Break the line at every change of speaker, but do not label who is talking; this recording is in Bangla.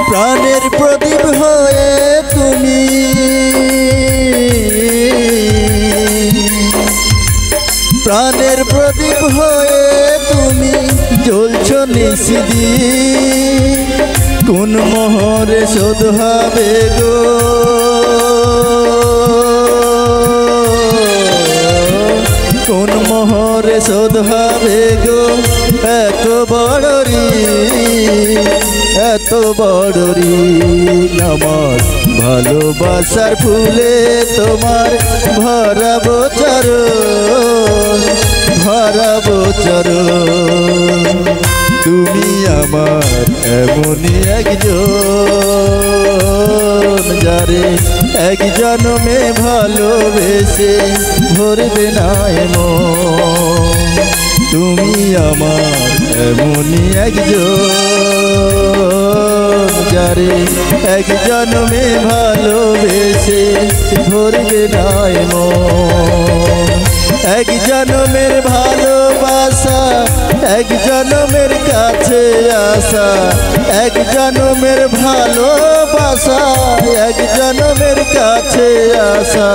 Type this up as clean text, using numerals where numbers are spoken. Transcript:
প্রাণের প্রদীপ হয়ে তুমি প্রাণের প্রদীপ হয়ে তুমি জ্বলছ নিশিদিন কোন মোহরে শোধ হবে গো কোন মোহরে শোধ হবে গো এত বড় ঋণ এত বড় ঋণ আমার ভালোবাসার ফুলে তোমার ভরাবো চরণ ভরাবো চরণ তুমি আমার এমনই একজন যারে এক জন্মে ভালোবেসে ভরবে না মন তুমি আমার এমনই একজন যারে এক জন্মে ভালোবেসে ভরবে না মন এক জন্মের ভালোবাসা এক জন্মের কাছে আসা এক জন্মের ভালোবাসা এক জন্মের কাছে আসা।